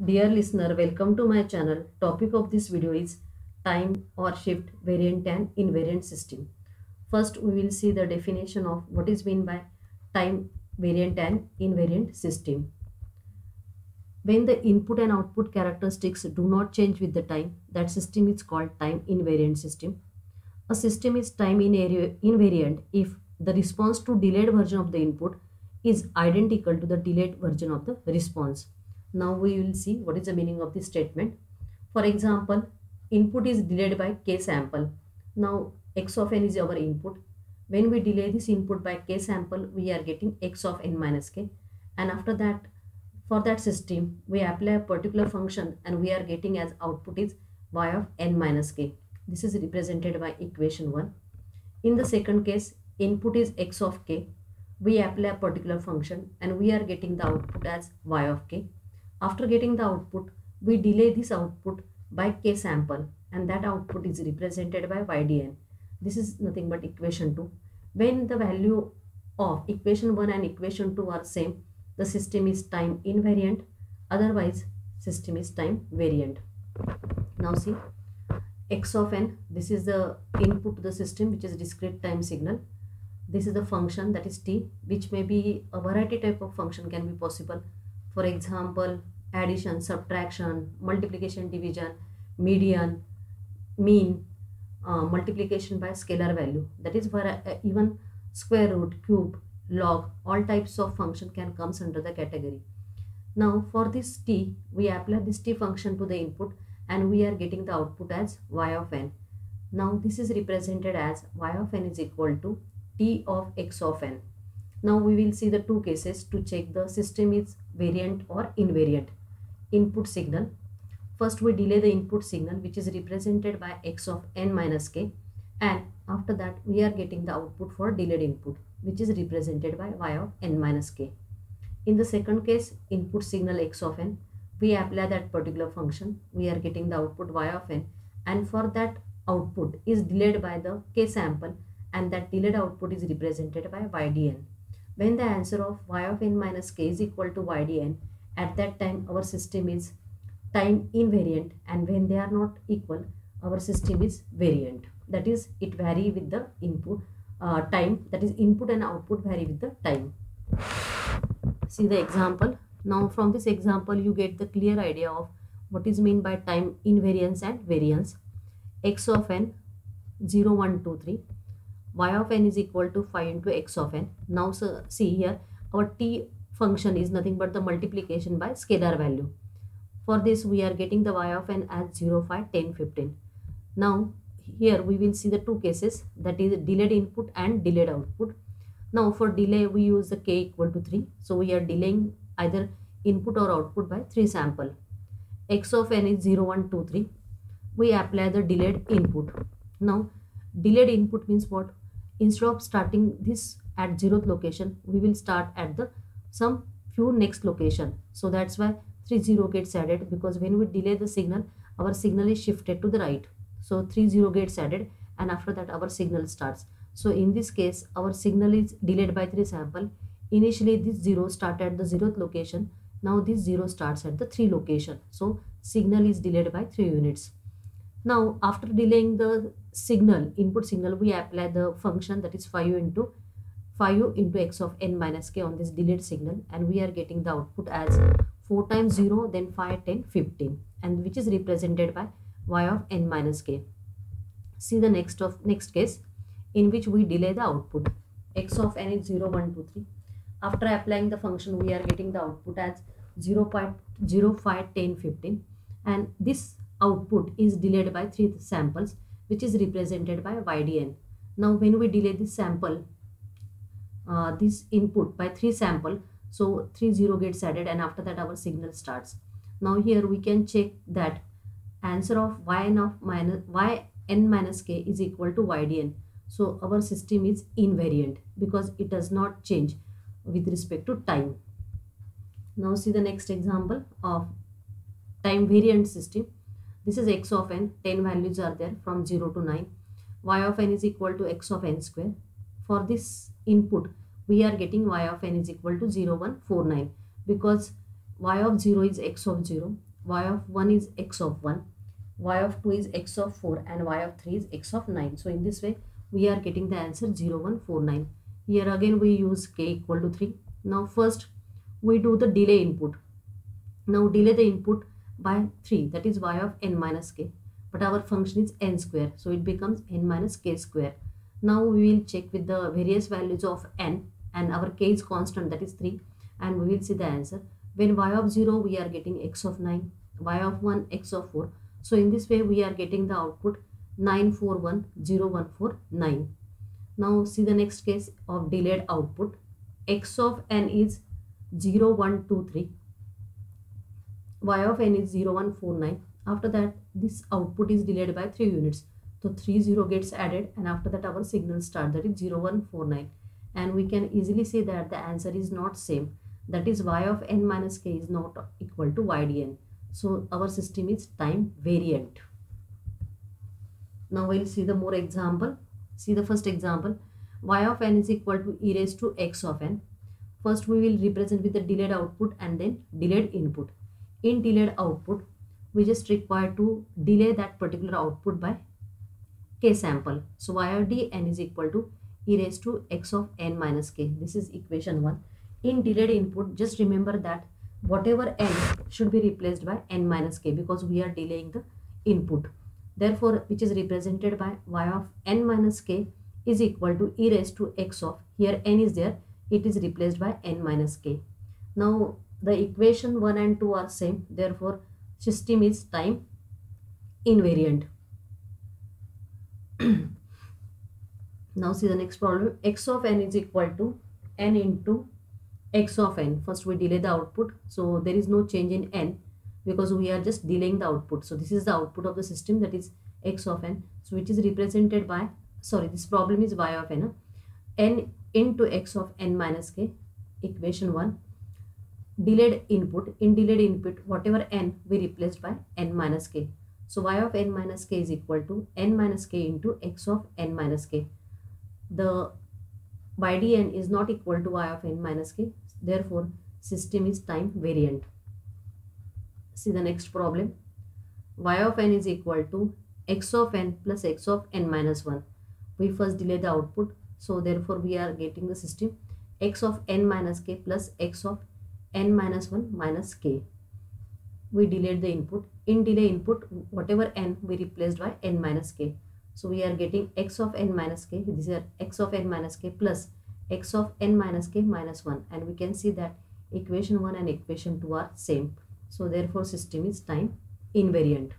Dear listener, welcome to my channel. Topic of this video is time or shift variant and invariant system. First, we will see the definition of what is meant by time variant and invariant system. When the input and output characteristics do not change with the time, that system is called time invariant system. A system is time invariant if the response to delayed version of the input is identical to the delayed version of the response. Now we will see what is the meaning of this statement. For example, input is delayed by k sample. Now x of n is our input. When we delay this input by k sample, we are getting x of n minus k. And after that, for that system, we apply a particular function and we are getting as output is y of n minus k. This is represented by equation 1. In the second case, input is x of k. We apply a particular function and we are getting the output as y of k. After getting the output, we delay this output by k sample and that output is represented by ydn. This is nothing but equation 2. When the value of equation 1 and equation 2 are same, the system is time invariant, otherwise system is time variant. Now see, x of n, this is the input to the system, which is discrete time signal. This is the function, that is t, which may be a variety type of function can be possible. For example, addition, subtraction, multiplication, division, median, mean, multiplication by scalar value, that is where even square root, cube, log, all types of function can comes under the category. Now for this t, we apply this t function to the input and we are getting the output as y of n. Now this is represented as y of n is equal to t of x of n. Now we will see the two cases to check the system is variant or invariant. Input signal. First we delay the input signal, which is represented by x of n minus k, and after that we are getting the output for delayed input, which is represented by y of n minus k. In the second case, input signal x of n, we apply that particular function, we are getting the output y of n, and for that output is delayed by the k sample and that delayed output is represented by ydn. When the answer of y of n minus k is equal to ydn, at that time our system is time invariant, and when they are not equal, our system is variant. That is, it vary with the input time, that is input and output vary with the time. See the example. Now from this example you get the clear idea of what is meant by time invariance and variance. X of n 0 1 2 3, y of n is equal to 5 into x of n. Now so see here, our t function is nothing but the multiplication by scalar value. For this we are getting the y of n as 0 5 10 15. Now here we will see the two cases, that is delayed input and delayed output. Now for delay we use the k equal to 3, so we are delaying either input or output by 3 sample. X of n is 0 1 2 3. We apply the delayed input. Now delayed input means what? Instead of starting this at 0th location, we will start at the some few next location. So that's why 30 gets added, because when we delay the signal, our signal is shifted to the right. So 30 gets added and after that our signal starts. So in this case our signal is delayed by 3 sample. Initially this 0 started at the 0th location. Now this 0 starts at the 3 location. So signal is delayed by 3 units. Now after delaying the signal, input signal, we apply the function, that is 5 into x of n minus k on this delayed signal, and we are getting the output as 4 times 0, then 5 10 15, and which is represented by y of n minus k. See the next case in which we delay the output. X of n is 0 1 2 3. After applying the function, we are getting the output as 0 5 10 15, and this output is delayed by 3 samples, which is represented by ydn. Now when we delay this sample, this input by 3 sample, so 30 gets added and after that our signal starts. Now here we can check that answer of yn minus k is equal to ydn. So our system is invariant because it does not change with respect to time. Now see the next example of time variant system. This is x of n, 10 values are there from 0 to 9. Y of n is equal to x of n square. For this input we are getting y of n is equal to 0 1 4 9, because y of 0 is x of 0 y of 1 is x of 1, y of 2 is x of 4, and y of 3 is x of 9. So in this way we are getting the answer 0, 1, 4, 9. Here again we use k equal to 3. Now first we do the delay input. Now delay the input by 3, that is y of n minus k, but our function is n square, so it becomes n minus k square. Now we will check with the various values of n, and our k is constant, that is 3, and we will see the answer. When y of 0 we are getting x of 9, y of 1 x of 4. So in this way we are getting the output 9, 4, 1, 0, 1, 4, 9. Now see the next case of delayed output. X of n is 0, 1, 2, 3. Y of n is 0, 1, 4, 9. After that this output is delayed by 3 units. So 3 0 gets added, and after that our signal start, that is 0, 1, 4, 9. And we can easily say that the answer is not same. That is y of n minus k is not equal to ydn. So our system is time variant. Now we'll see the more example. See the first example. Y of n is equal to e raised to x of n. First we will represent with the delayed output and then delayed input. In delayed output, we just require to delay that particular output by k sample. So y of dn is equal to e raised to x of n minus k. This is equation 1. In delayed input, just remember that whatever n should be replaced by n minus k, because we are delaying the input. Therefore, which is represented by y of n minus k is equal to e raised to x of, here n is there, it is replaced by n minus k. Now the equation 1 and 2 are same, therefore system is time invariant. Now see the next problem. X of n is equal to n into x of n. First we delay the output, so there is no change in n because we are just delaying the output. So this is the output of the system, that is x of n. So it is represented by, sorry, this problem is y of n. N into x of n minus k, equation 1. Delayed input, in delayed input whatever n we replaced by n minus k. So y of n minus k is equal to n minus k into x of n minus k. The ydn is not equal to y of n minus k, therefore system is time variant. See the next problem. Y of n is equal to x of n plus x of n minus 1. We first delay the output, so therefore we are getting the system x of n minus k plus x of n minus 1 minus k. We delayed the input. In delay input, whatever n we replaced by n minus k. So we are getting x of n minus k, this is x of n minus k plus x of n minus k minus 1, and we can see that equation 1 and equation 2 are same. So therefore system is time invariant.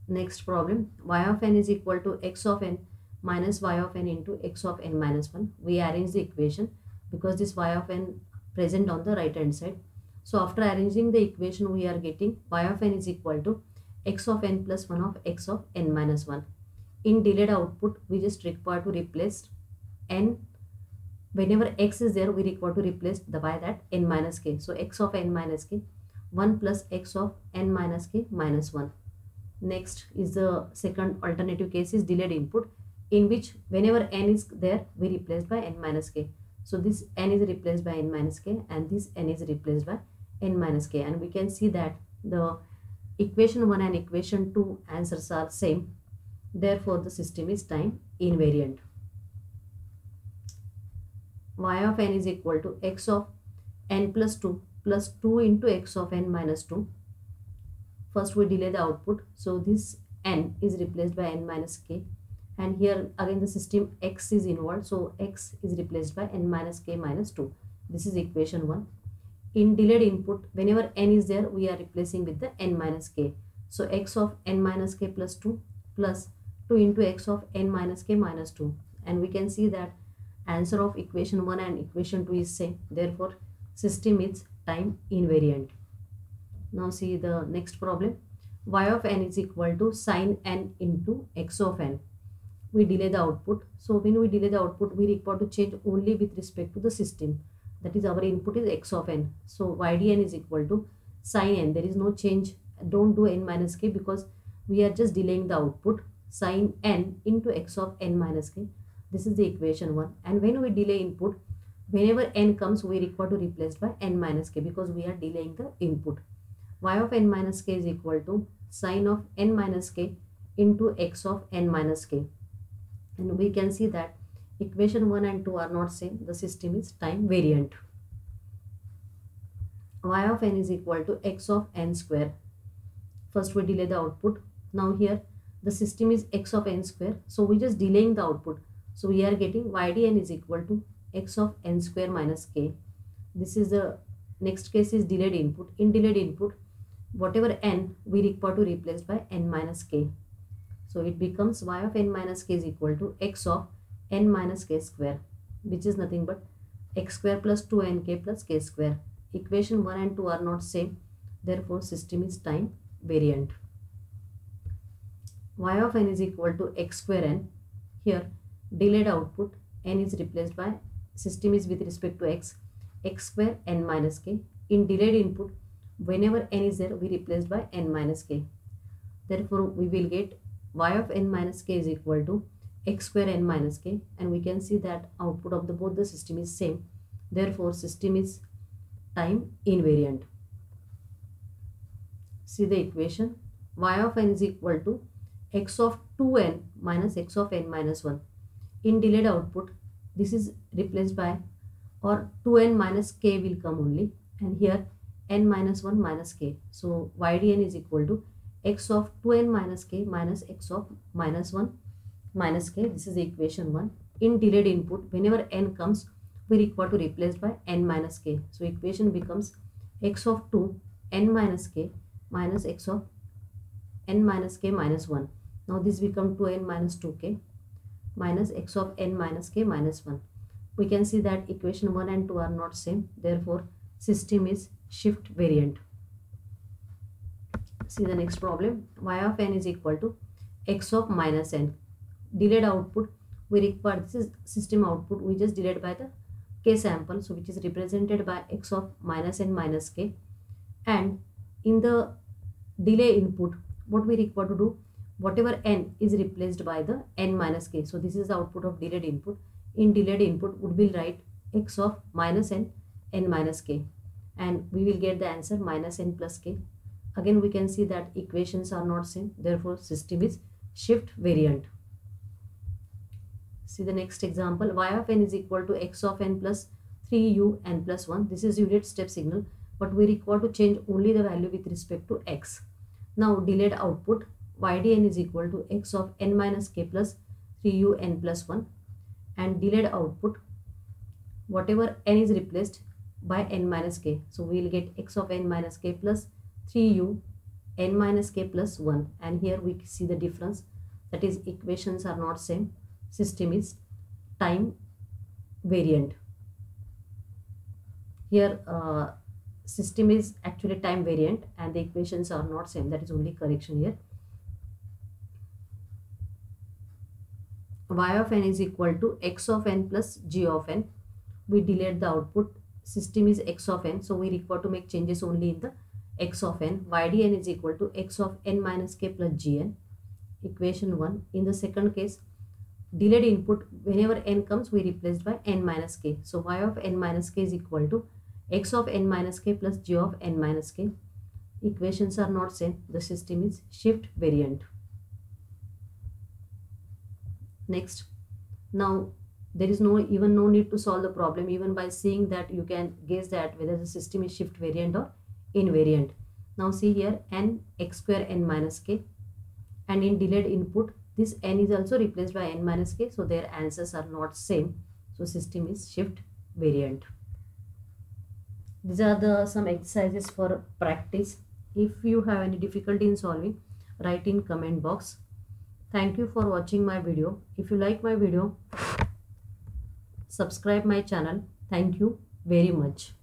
Next problem. Y of n is equal to x of n minus y of n into x of n minus 1. We arrange the equation because this y of n present on the right hand side. So after arranging the equation, we are getting y of n is equal to x of n plus 1 of x of n minus 1. In delayed output, we just require to replace n. Whenever x is there, we require to replace the by that n minus k. So x of n minus k, 1 plus x of n minus k minus 1. Next is the second alternative case is delayed input, in which whenever n is there, we replace by n minus k. So this n is replaced by n minus k and this n is replaced by n minus k, and we can see that the equation 1 and equation 2 answers are same. Therefore the system is time invariant. Y of n is equal to x of n plus 2 into x of n minus 2. First we delay the output, so this n is replaced by n minus k, and here again the system x is involved, so x is replaced by n minus k minus 2. This is equation 1. In delayed input, whenever n is there, we are replacing with the n minus k. So x of n minus k plus 2 into x of n minus k minus 2, and we can see that answer of equation 1 and equation 2 is same. Therefore system is time invariant. Now see the next problem. Y of n is equal to sin n into x of n. We delay the output. So when we delay the output, we require to change only with respect to the system. That is, our input is x of n. So ydn is equal to sin n. There is no change. Don't do n minus k because we are just delaying the output. Sin n into x of n minus k. This is the equation 1. And when we delay input, whenever n comes, we require to replace by n minus k because we are delaying the input. y of n minus k is equal to sine of n minus k into x of n minus k. And we can see that equation 1 and 2 are not same. The system is time variant. Y of n is equal to x of n square. First we delay the output. Now here the system is x of n square. So we just delaying the output. So we are getting ydn is equal to x of n square minus k. This is the next case is delayed input. In delayed input, whatever n we require to replace by n minus k. So it becomes y of n minus k is equal to x of n minus k square, which is nothing but x square plus 2nk plus k square. Equation 1 and 2 are not same. Therefore, system is time variant. Y of n is equal to x square n. Here, delayed output n is replaced by system is with respect to x square n minus k. In delayed input, whenever n is there, we replaced by n minus k. Therefore, we will get y of n minus k is equal to x square n minus k, and we can see that output of both the system is same. Therefore, system is time invariant. See the equation. Y of n is equal to x of 2n minus x of n minus 1. In delayed output, this is replaced by, or 2n minus k will come only, and here n minus 1 minus k. So ydn is equal to x of 2n minus k minus x of minus 1 minus k. This is the equation 1. In delayed input, whenever n comes, we require to replace by n minus k. So equation becomes x of 2 n minus k minus x of n minus k minus 1. Now this become 2n minus 2k minus x of n minus k minus 1. We can see that equation 1 and 2 are not same. Therefore, system is shift variant. See the next problem. Y of n is equal to x of minus n. Delayed output, we require, this is system output, we just delayed by the k sample, so which is represented by x of minus n minus k. And in the delay input, what we require to do, whatever n is replaced by the n minus k. So this is the output of delayed input. In delayed input, we will write x of minus n minus k, and we will get the answer minus n plus k. Again, we can see that equations are not same. Therefore, system is shift variant. See the next example. Y of n is equal to x of n plus 3u n plus 1. This is unit step signal, but we require to change only the value with respect to x. Now delayed output, ydn is equal to x of n minus k plus 3u n plus 1, and delayed output, whatever n is replaced by n minus k. So we will get x of n minus k plus 3u n minus k plus 1, and here we see the difference, that is equations are not same. System is time variant. Here system is actually time variant and the equations are not same. That is only correction here. Y of n is equal to x of n plus g of n. We delayed the output. System is x of n, so we require to make changes only in the x of n. Ydn is equal to x of n minus k plus gn. Equation 1. In the second case, delayed input, whenever n comes, we replaced by n minus k. So y of n minus k is equal to x of n minus k plus g of n minus k. Equations are not same. The system is shift variant. Next, now there is no need to solve the problem. Even by seeing that, you can guess that whether the system is shift variant or invariant. Now see here, n x square n minus k, and in delayed input, this n is also replaced by n minus k, so their answers are not same. So system is shift variant. These are the some exercises for practice. If you have any difficulty in solving, write in comment box. Thank you for watching my video. If you like my video, subscribe my channel. Thank you very much.